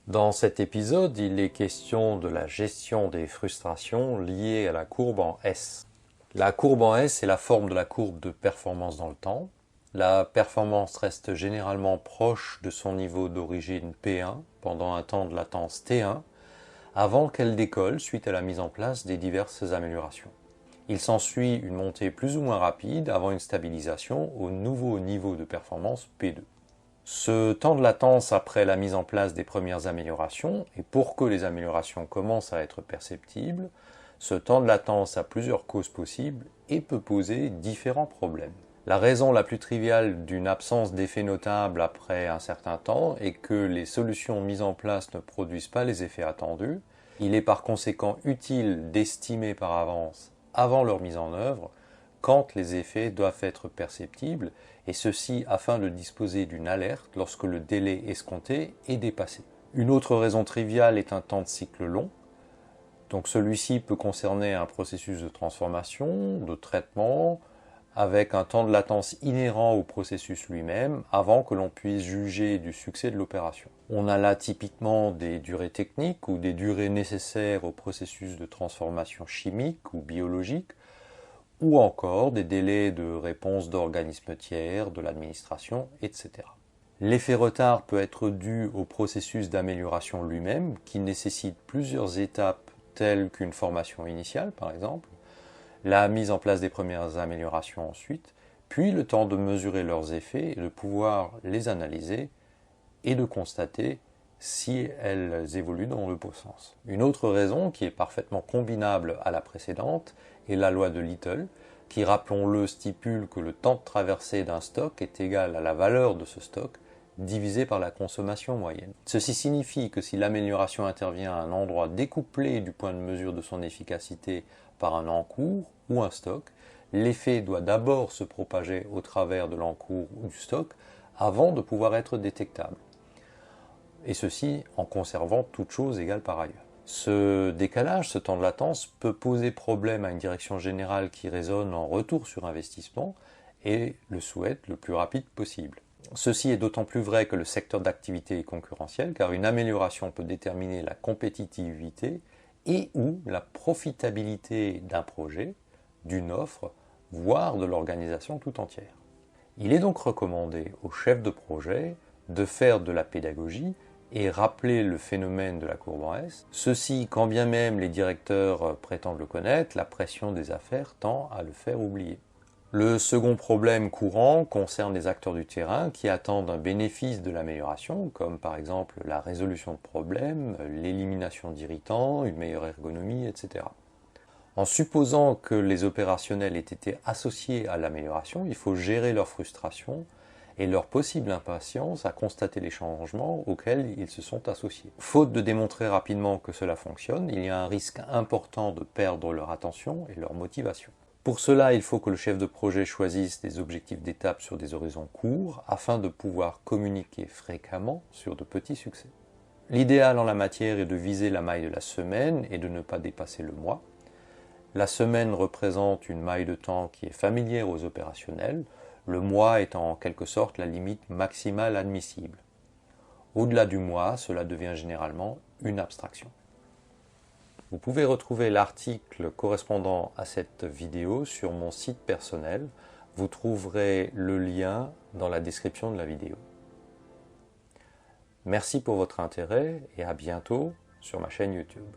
Dans cet épisode, il est question de la gestion des frustrations liées à la courbe en S. La courbe en S est la forme de la courbe de performance dans le temps. La performance reste généralement proche de son niveau d'origine P1 pendant un temps de latence T1 avant qu'elle décolle suite à la mise en place des diverses améliorations. Il s'ensuit une montée plus ou moins rapide avant une stabilisation au nouveau niveau de performance P2. Ce temps de latence après la mise en place des premières améliorations, et pour que les améliorations commencent à être perceptibles, ce temps de latence a plusieurs causes possibles et peut poser différents problèmes. La raison la plus triviale d'une absence d'effet notable après un certain temps est que les solutions mises en place ne produisent pas les effets attendus. Il est par conséquent utile d'estimer par avance, avant leur mise en œuvre, quand les effets doivent être perceptibles, et ceci afin de disposer d'une alerte lorsque le délai escompté est dépassé. Une autre raison triviale est un temps de cycle long. Donc celui-ci peut concerner un processus de transformation, de traitement, avec un temps de latence inhérent au processus lui-même avant que l'on puisse juger du succès de l'opération. On a là typiquement des durées techniques ou des durées nécessaires au processus de transformation chimique ou biologique, ou encore des délais de réponse d'organismes tiers, de l'administration, etc. L'effet retard peut être dû au processus d'amélioration lui-même, qui nécessite plusieurs étapes telles qu'une formation initiale par exemple, la mise en place des premières améliorations ensuite, puis le temps de mesurer leurs effets et de pouvoir les analyser et de constater si elles évoluent dans le bon sens. Une autre raison qui est parfaitement combinable à la précédente est la loi de Little, qui, rappelons-le, stipule que le temps de traversée d'un stock est égal à la valeur de ce stock divisé par la consommation moyenne. Ceci signifie que si l'amélioration intervient à un endroit découplé du point de mesure de son efficacité par un encours ou un stock, l'effet doit d'abord se propager au travers de l'encours ou du stock avant de pouvoir être détectable. Et ceci en conservant toute chose égale par ailleurs. Ce décalage, ce temps de latence, peut poser problème à une direction générale qui raisonne en retour sur investissement et le souhaite le plus rapide possible. Ceci est d'autant plus vrai que le secteur d'activité est concurrentiel, car une amélioration peut déterminer la compétitivité et ou la profitabilité d'un projet, d'une offre, voire de l'organisation tout entière. Il est donc recommandé aux chefs de projet de faire de la pédagogie et rappeler le phénomène de la courbe en S. Ceci, quand bien même les directeurs prétendent le connaître, la pression des affaires tend à le faire oublier. Le second problème courant concerne les acteurs du terrain qui attendent un bénéfice de l'amélioration, comme par exemple la résolution de problèmes, l'élimination d'irritants, une meilleure ergonomie, etc. En supposant que les opérationnels aient été associés à l'amélioration, il faut gérer leur frustration et leur possible impatience à constater les changements auxquels ils se sont associés. Faute de démontrer rapidement que cela fonctionne, il y a un risque important de perdre leur attention et leur motivation. Pour cela, il faut que le chef de projet choisisse des objectifs d'étape sur des horizons courts afin de pouvoir communiquer fréquemment sur de petits succès. L'idéal en la matière est de viser la maille de la semaine et de ne pas dépasser le mois. La semaine représente une maille de temps qui est familière aux opérationnels, le mois étant en quelque sorte la limite maximale admissible. Au-delà du mois, cela devient généralement une abstraction. Vous pouvez retrouver l'article correspondant à cette vidéo sur mon site personnel. Vous trouverez le lien dans la description de la vidéo. Merci pour votre intérêt et à bientôt sur ma chaîne YouTube.